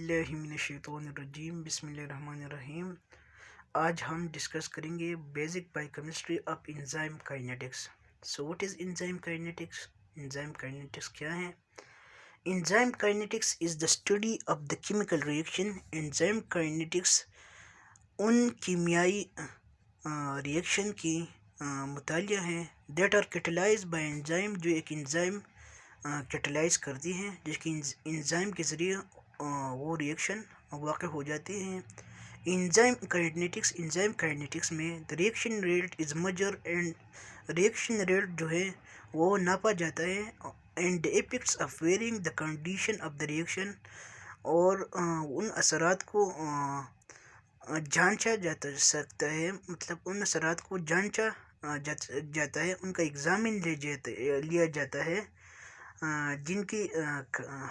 باللہ من الشیطان الرجیم بسم اللہ الرحمن الرحیم۔ آج ہم ڈسکس کریں گے basic biochemistry of enzyme kinetics. So what is enzyme kinetics? Enzyme kinetics کیا ہے؟ Enzyme kinetics is the study of the chemical reaction. Enzyme kinetics ان کیمیائی ریئیکشن کی مطالعہ ہے that are catalyse by enzyme, جو ایک انزائم کیٹلائز کرتی ہیں، جس کی انزائم کے ذریعے وہ ریئیکشن واقع ہو جاتی ہیں۔ انزائم کائنیٹکس میں the reaction rate is measure and reaction rate جو ہے وہ ناپا جاتا ہے، and the effects of varying the condition of the reaction, اور ان اثرات کو جانچا جاتا سکتا ہے، مطلب ان اثرات کو جانچا جاتا ہے، ان کا ایگزامن لیا جاتا ہے، جن کی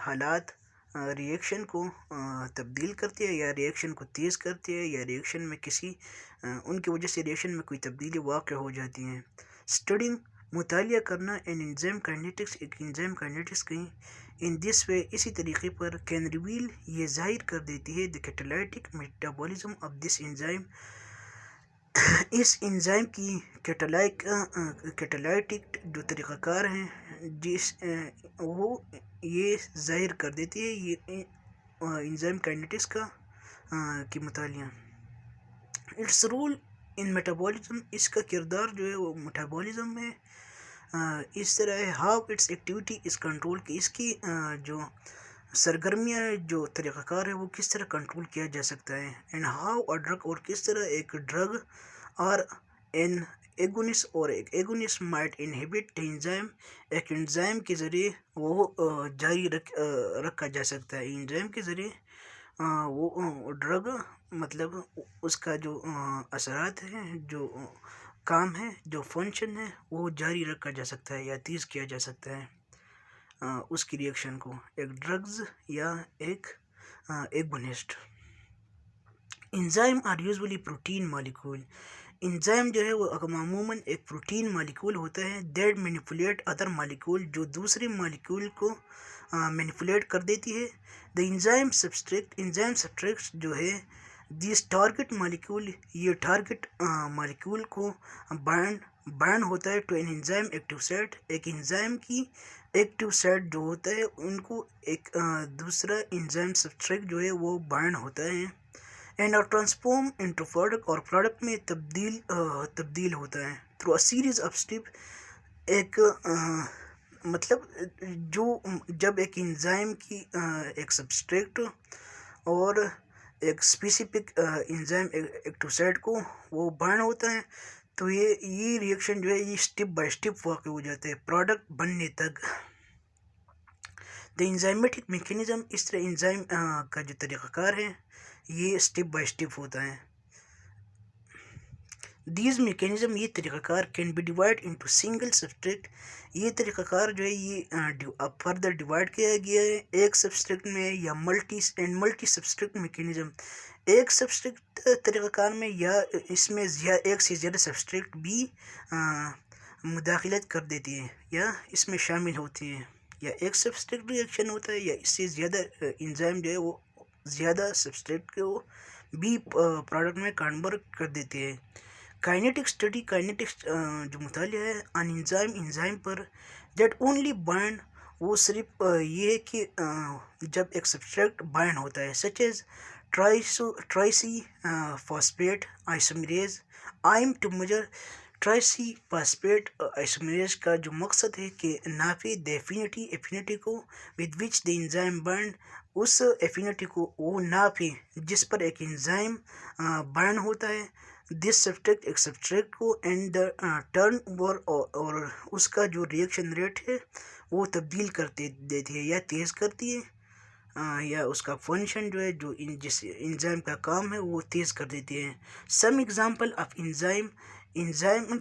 حالات ریئیکشن کو تبدیل کرتی ہے یا ریئیکشن کو تیز کرتی ہے، یا ریئیکشن میں ان کی وجہ سے ریئیکشن میں کوئی تبدیلی واقع ہو جاتی ہیں۔ اسٹڈنگ مطالعہ کرنا این انزائم کائنیٹکس، ایک انزائم کائنیٹکس کی ان دس وے، اسی طریقے پر کین ریویل، یہ ظاہر کر دیتی ہے، the catalytic metabolism of this enzyme, اس انزائم کی کیٹالائٹک جو طریقہ کار ہیں وہ یہ ظاہر کر دیتی ہے یہ انزائم کائنیٹکس کی مطالعہ۔ اٹس رول ان میٹابولزم، اس کا کردار جو ہے وہ میٹابولزم میں اس طرح ہے، how its activity is control, کہ اس کی جو سرگرمیاں جو طریقہ کار ہے وہ کس طرح کنٹرول کیا جا سکتا ہے، اینڈ ہاؤ اے ڈرگ، اور کس طرح ایک ڈرگ اور این ایگونس، اور ایک ایگونس مائٹ انہیبٹ دا انزائم، ایک انزائم کے ذریعے وہ جاری رکھا جا سکتا ہے، انزائم کے ذریعے وہ ڈرگ، مطلب اس کا جو اثرات ہیں، جو کام ہے، جو فنکشن ہے، وہ جاری رکھا جا سکتا ہے یا تیز کیا جا سکتا ہے اس کی ریئیکشن کو، ایک ڈرگز یا ایک agonist. Enzyme are usually protein molecule, enzyme جو ہے وہ عموماً ایک پروٹین مالیکول ہوتا ہے، دیٹ مینیپولیٹ ادر مالیکول، جو دوسرے مالیکول کو مینیپولیٹ کر دیتی ہے۔ دا انزائم سبسٹریٹ جو ہے دس ٹارگٹ مالیکول، یہ ٹارگٹ مالیکول کو بائنڈ ہوتا ہے to an enzyme active site, ایک انزائم کی ایکٹیو سائٹ جو ہوتا ہے ان کو ایک دوسرا انزائم سبسٹریٹ جو ہے وہ بائنڈ ہوتا ہے، and are transform into product, اور پروڈکٹ میں تبدیل ہوتا ہے through a series of step, ایک مطلب جب ایک انزائم کی ایک سبسٹریٹ اور ایک اسپیسیفک انزائم ایکٹیو سائٹ کو وہ بائنڈ ہوتا ہے، تو یہ ریئیکشن جو ہے یہ اسٹیپ بائی اسٹیپ واقع ہو جاتے ہیں پروڈکٹ بننے تک۔ دا انزائمیٹک میکینزم، اس طرح انزائم کا جو طریقہ کار ہے یہ اسٹیپ بائی اسٹیپ ہوتا ہے۔ دیز میکینزم، یہ طریقہ کار can be divide into single substrate, یہ طریقہ کار جو ہے یہ فردر ڈیوائڈ کیا گیا ہے ایک سبسٹریٹ میں، یا ملٹی سبسٹریٹ میکینزم، ایک سبسٹریٹ طریقہ کار میں، یا اس میں ایک سے زیادہ سبسٹریٹ بھی مداخلت کر دیتی ہیں یا اس میں شامل ہوتی ہیں، یا ایک سبسٹریٹ ریئیکشن ہوتا ہے، یا اس سے زیادہ انزائم جو ہے وہ زیادہ سبسٹریٹ کو بھی پروڈکٹ میں کنورٹ کر دیتے ہیں۔ کائنیٹک اسٹڈی، کائنیٹکس جو مطالعہ ہے ان انزائم پر، دیٹ اونلی بائنڈ، وہ صرف یہ ہے کہ جب ایک سبسٹریٹ بائنڈ ہوتا ہے، such as triose phosphate isomerase aim to measure, triose phosphate isomerase کا جو مقصد ہے کہ ناپے دا ایفینٹی کو with which the enzyme bind, اس ایفینٹی کو وہ ناپے جس پر ایک انزائم بائنڈ ہوتا ہے، دس سبسٹریٹ، ایک سبسٹریٹ کو، اینڈ دا ٹرن اوور، اور اس کا جو ریئیکشن ریٹ ہے وہ تبدیل کر دیتی ہے یا تیز کرتی ہے، یا اس کا فنکشن جو ہے جو جس انزائم کا کام ہے وہ تیز کر دیتی ہے۔ سم ایگزامپل آف انزائم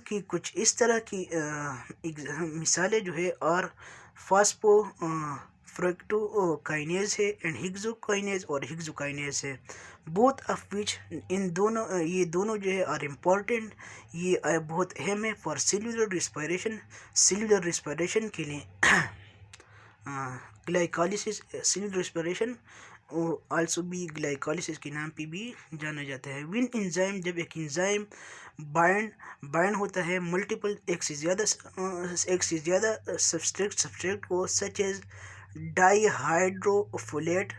کی کچھ اس طرح کی مثالیں جو ہے، اور فاسفو فریکٹوکائنیز ہے، اینڈ ہیگزوکائنیز اور ہیگزوکائنیز ہے، بوتھ آف وچ، یہ دونوں جو ہے آر امپورٹنٹ، یہ بہت اہم ہے فار سیلولر ریسپائریشن کے لیے، گلائکالسس، سیلولر ریسپائریشن آلسو بھی گلائکولیسس کے نام پہ بھی جانا جاتا ہے. ون انزائم جب ایک انزائم بائنڈ ہوتا ہے ملٹیپل ایک سے زیادہ سبسٹریٹ کو سچ ایز ڈائی ہائیڈروفولیٹ،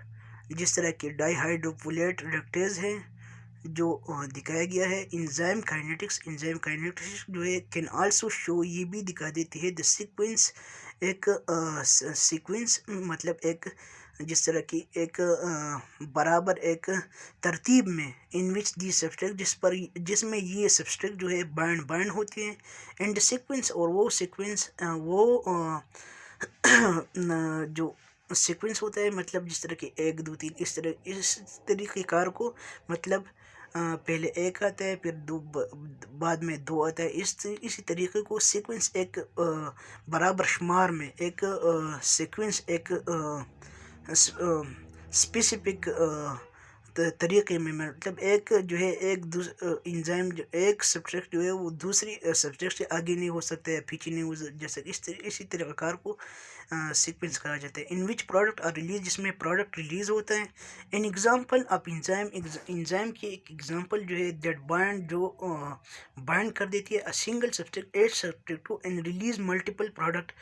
جس طرح کے ڈائی ہائیڈروفولیٹ ریڈکٹیز ہیں جو دکھایا گیا ہے. انزائم کائنیٹکس جو ہے کین آلسو شو، یہ بھی دکھا دیتی ہے دا سیکوینس، ایک سیکوینس مطلب ایک جس طرح کی ایک برابر ایک ترتیب میں ان وچ دی سبسٹریٹ جس میں یہ سبسٹریٹ جو ہے بائنڈ ہوتے ہیں. اینڈ سیکوینس، اور وہ سیکوینس وہ جو سیکوینس ہوتا ہے مطلب جس طرح کہ 1 2 3 اس طریقے کار کو مطلب پہلے 1 آتا ہے پھر 2 بعد میں 2 آتا ہے، اسی طریقے کو سیکوینس ایک برابر شمار میں ایک سیکوینس ایک اسپیسیفک طریقے میں مطلب ایک جو ہے انزائم جو ایک سبسٹریٹ جو ہے وہ دوسری سبسٹریٹ سے آگے نہیں ہو سکتا ہے، پیچھے نہیں ہو جیسا اسی طریقہ کار کو سیکوینس کہا جاتا ہے. ان وچ پروڈکٹ آر ریلیز، جس میں پروڈکٹ ریلیز ہوتا ہے. ان ایگزامپل آف انزائم کی ایک ایگزامپل جو ہے دیٹ بائنڈ، جو بائنڈ کر دیتی ہے سنگل سبسٹریٹ کو and release multiple product.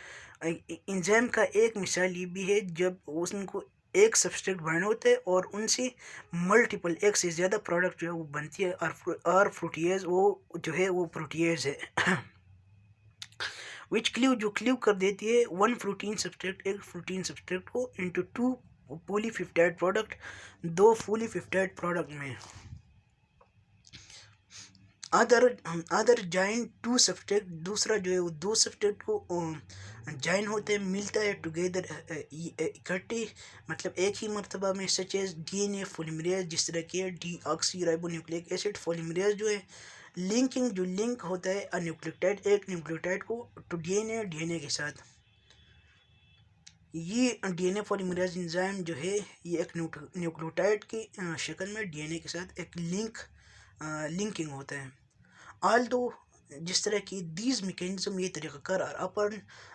Enzyme کا ایک مثال یہ بھی ہے جب ان کو ایک سبسٹریٹ بائنڈ ہوتا ہے اور ان سے ملٹیپل ایک سے زیادہ پروڈکٹ جو ہے وہ بنتی ہے، اور پروٹیز وہ جو ہے وہ پروٹیز ہے وچ جو کلیو کر دیتی ہے ون پروٹین سبسٹریٹ، ایک پروٹین سبسٹریٹ کو انٹو 2 پولی پیپٹائڈ پروڈکٹ، 2 پولی پیپٹائڈ پروڈکٹ میں. ادر جوائن 2 سبسٹریٹ، دوسرا جو ہے وہ 2 سبسٹریٹ کو جوائن ہوتے ہیں، ملتا ہے ٹوگیدر اکٹھے مطلب ایک ہی مرتبہ میں، such as D N A polymerase, جس طرح کہ deoxyribonucleic acid polymerase جو ہے لنکنگ، جو لنک ہوتا ہے نیوکلیوٹائڈ، ایک نیوکلیوٹائڈ کو ٹو ڈی این اے کے ساتھ. یہ D N A polymerase enzyme جو ہے یہ ایک نیوکلیوٹائڈ کی شکل میں ڈی این اے کے ساتھ ایک لنکنگ ہوتا ہے. آلدو جس طرح کی دیز میکینزم، یہ طریقہ کار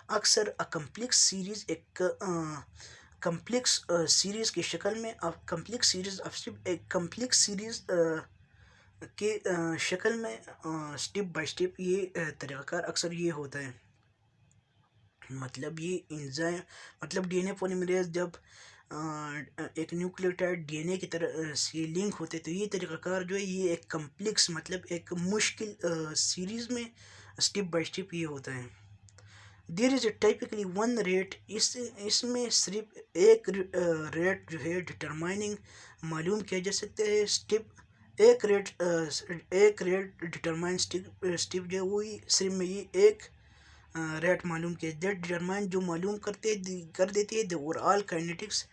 اکثر کمپلیکس سیریز، ایک کمپلیکس سیریز کی شکل میں، کمپلیکس سیریز کے شکل میں سٹیپ بائی سٹیپ یہ طریقہ کار اکثر یہ ہوتا ہے. مطلب یہ انزائم مطلب ڈی این اے پولیمریز جب ایک نیوکلیوٹائڈ ڈی این اے کی طرح سے لنک ہوتے تو یہ طریقہ کار جو ہے یہ ایک کمپلیکس مطلب ایک مشکل سیریز میں سٹیپ بائی سٹیپ یہ ہوتا ہے. دیر از اے ٹائپکلی ون ریٹ، اس میں صرف ایک ریٹ جو ہے ڈٹرمائننگ معلوم کیا جا سکتا ہے. ایک ریٹ ڈٹرمائن سٹیپ جو ہے وہی صرف میں یہ ایک ریٹ معلوم کیا دیٹ ڈٹرمائن، جو معلوم کر دیتی ہے دا اوور آل کائنیٹکس،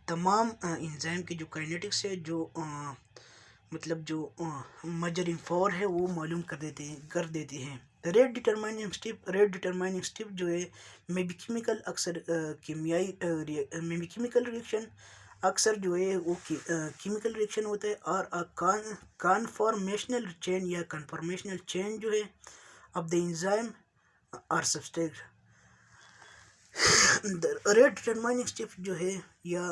تمام انزائم کے جو کائنیٹکس ہے، جو مطلب جو میجرنگ فور ہے وہ معلوم کر دیتی ہے. ریٹ ڈٹرمائننگ سٹیپ جو ہے میں بھی کیمیکل اکثر کیمیکل ریئیکشن اکثر جو ہے وہ کیمیکل ریئیکشن ہوتا ہے، اور کانفارمیشنل چین یا کنفارمیشنل چین جو ہے آف دا انزائم اور سبسٹریٹ. ریٹ ڈٹرمائننگ سٹیپ جو ہے یا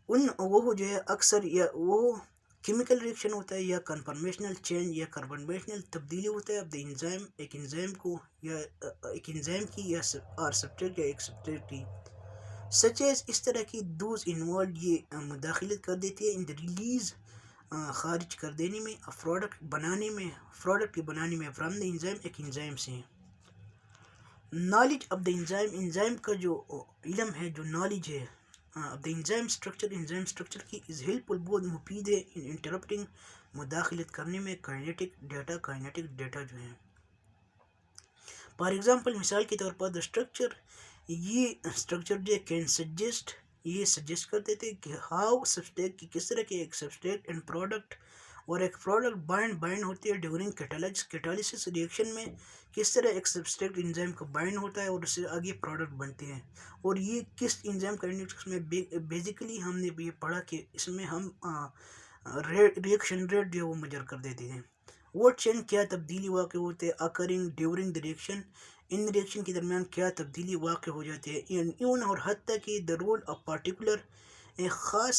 وہ جو ہے اکثر یا وہ کیمیکل ریئیکشن ہوتا ہے یا کنفارمیشنل چینج یا کنفارمیشنل تبدیلی ہوتا ہے اب دا انزائم، ایک انزائم کو یا ایک انزائم کی یا اور سبسٹریٹ یا ایک سبسٹریٹ کی. سچ ایز اس طرح کی دوز انوالوڈ یہ مداخلت کر دیتی ہے ان دا ریلیز، خارج کر دینے میں، پروڈکٹ کے بنانے میں فرام دا انزائم، ایک انزائم سے. نالج آف دا انزائم کا جو علم ہے، جو نالج ہے اب دا انزائم اسٹرکچر کی از ہیلپ فل، بہت مفید ہے ان انٹرپٹنگ، مداخلت کرنے میں کائنیٹک ڈیٹا جو ہے. فار ایگزامپل مثال کے طور پر دا اسٹرکچر جو کین سجیسٹ، یہ سجیسٹ کر دیتے کہ ہاؤ سبسٹریٹ کی کس طرح کے ایک سبسٹریٹ اینڈ پروڈکٹ اور ایک پروڈکٹ بائنڈ ہوتی ہے ڈیورنگ کیٹالسس ریئیکشن میں، کس طرح ایک سبسٹریٹ انزائم کو بائنڈ ہوتا ہے اور اس سے آگے پروڈکٹ بنتے ہیں. اور یہ کس انزائم کائنیٹکس میں بیسیکلی ہم نے یہ پڑھا کہ اس میں ہم ریئیکشن ریٹ جو ہے وہ میجر کر دیتے ہیں. وہ چین کیا تبدیلی واقع ہوتے ہیں occurring during the reaction in reaction کے درمیان کیا تبدیلی واقع ہو جاتی ہے، ایون اور حتیٰ کہ دا رول آف پارٹیکولر ایک خاص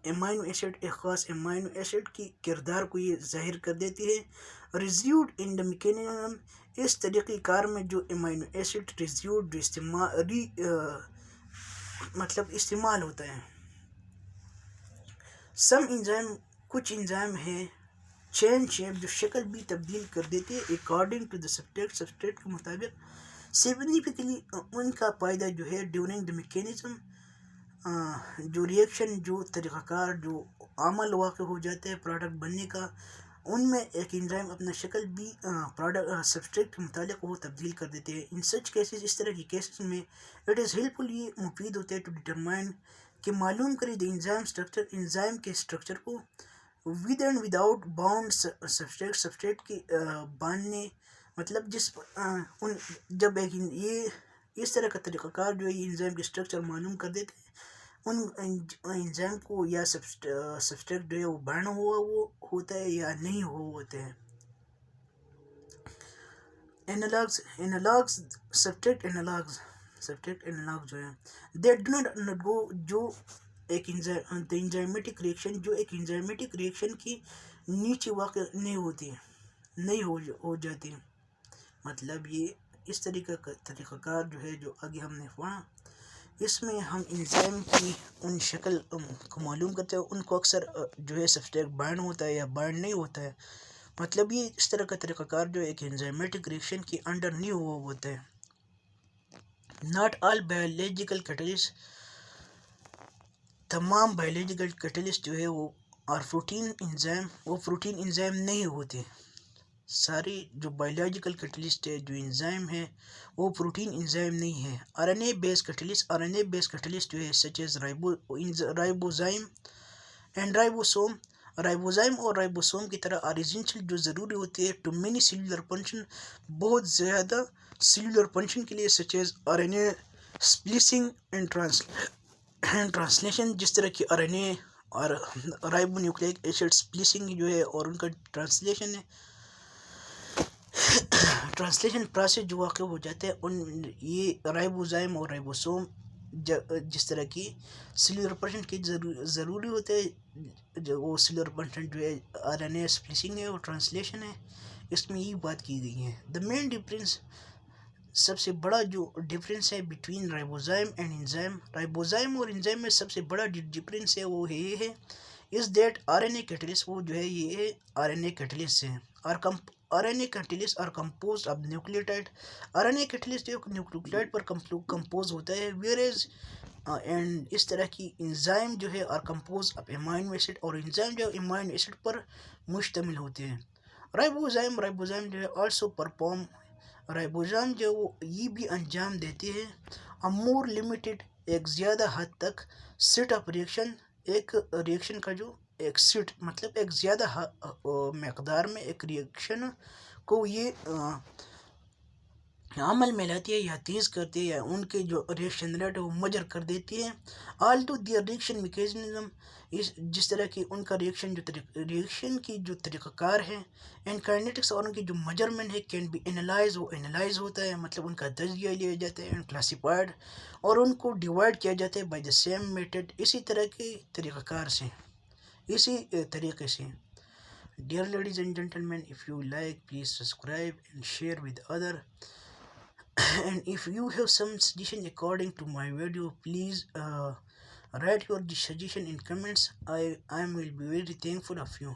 امائنو ایسڈ کی کردار کو یہ ظاہر کر دیتی ہے۔ ریزیوڈ ان دا میکینزم، اس طریقہ کار میں جو امائنو ایسڈ ریزیوڈ جو استعمال ہوتا ہے۔ سم انزائم، کچھ انزائم ہیں چین شیپ جو شکل بھی تبدیل کر دیتے ہیں اکارڈنگ ٹو دا سبسٹریٹ کے مطابق۔ سگنیفیکلی ان کا فائدہ جو ہے ڈیورنگ دا میکینزم، جو ریئیکشن، جو طریقہ کار، جو عمل واقع ہو جاتا ہے پروڈکٹ بننے کا، ان میں ایک انزائم اپنا شکل بھی سبسٹریٹ کے متعلق وہ تبدیل کر دیتے ہیں۔ ان سچ کیسز، اس طرح کی کیسز میں اٹ از ہیلپفل، یہ مفید ہوتا ہے ٹو ڈیٹرمائن کہ معلوم کرے دا انزائم اسٹرکچر، انزائم کے اسٹرکچر کو، with and without bound substrate کی باندھنے، مطلب جب ایک یہ اس طرح کا طریقہ کار جو ہے یہ انزائم کے اسٹرکچر معلوم کر دیتے ہیں ان انزائم کو، یا سبسٹریٹ جو ہے وہ بائنڈ ہوا وہ ہوتا ہے یا نہیں ہوتے ہیں۔ انالاگز سبسٹریٹ انالاگز جو ہے they do not undergo جو ایک انزائمیٹک ریئیکشن، جو ایک انزائمیٹک ریئیکشن کی نیچے واقع نہیں ہو جاتی، مطلب یہ اس طریقہ کار جو ہے جو آگے ہم نے پڑھا، اس میں ہم انزائم کی ان شکل کو معلوم کرتے ہیں، ان کو اکثر جو ہے سبسٹریٹ بائنڈ ہوتا ہے یا بائنڈ نہیں ہوتا ہے، مطلب یہ اس طرح کا طریقہ کار جو ایک انزائمیٹک ریئیکشن کی انڈر نہیں ہوتا ہے۔ ناٹ آل بایولوجیکل کیٹلسٹ، تمام بایولوجیکل کیٹلسٹ جو ہے وہ پروٹین انزائم نہیں ہوتے، سارے جو بایولوجیکل کیٹلسٹ ہے، جو انزائم ہے وہ پروٹین انزائم نہیں ہے۔ R N A base catalyst جو ہے such as ribozyme and ribozyme اور رائبوسوم کی طرح ایسنشیل جو ضروری ہوتی ہے ٹو مینی سیلولر فنکشن، بہت زیادہ سیلولر فنکشن کے لیے، such as R N A splicing and translation, جس طرح کی آر این اے اور رائبو نیوکلیک ایسڈ سپلیسنگ جو ہے اور ان کا ٹرانسلیشن پروسیس جو واقع ہو جاتا ہے، یہ رائبوزائم اور رائبوسوم جس طرح کی سیلولر فنکشن کی ضروری ہوتے ہیں، جو وہ سیلولر فنکشن جو ہے آر این اے سپلیسنگ ہے اور ٹرانسلیشن ہے، اس میں یہ بات کی گئی ہے۔ دا مین ڈفرینس، سب سے بڑا جو ڈفرینس ہے between ribozyme and enzyme, ribozyme اور انزائم میں سب سے بڑا ڈفرینس ہے وہ یہ ہے is that R N A catalyst, وہ جو ہے یہ آر این اے کیٹلسٹ ہیں، R N A catalyst are compose of nucleotide, R N A catalyst جو نیوکلیوٹائڈ پر کمپوز ہوتا ہے، ویئرز اینڈ اس طرح کی انزائم جو ہے are compose of amino acid, اور انزائم جو امائنو ایسڈ پر مشتمل ہوتے ہیں۔ رائبوزائم جو ہے آلسو پرفارم، رائبوزائم جو وہ یہ بھی انجام دیتے ہیں مور لمیٹڈ، ایک زیادہ حد تک سیٹ آف ریئیکشن، ایک ریئیکشن کا جو ایک سیٹ، مطلب ایک زیادہ مقدار میں ایک ریئیکشن کو یہ عمل میں لاتی ہے یا تیز کرتی ہے، یا ان کے جو ریئیکشن ریٹ ہے وہ مجر کر دیتی ہے۔ آلٹو دیئر ریئیکشن میکینزم، جس طرح کی ان کا ریئیکشن کی جو طریقہ کار ہے، اینڈ کائنیٹکس اور ان کی جو میجرمنٹ ہے، کین بی انالائز، وہ انالائز ہوتا ہے، مطلب ان کا تجزیہ لیا جاتا ہے، اینڈ کلاسیفائڈ، اور ان کو ڈیوائڈ کیا جاتا ہے بائی دا سیم میتھڈ، اسی طرح کے طریقہ کار سے، اسی طریقے سے۔ Dear ladies and gentlemen, if you like, please subscribe and share with other. And if you have some suggestion according to my video, please write your suggestion in comments. I will be very thankful of you.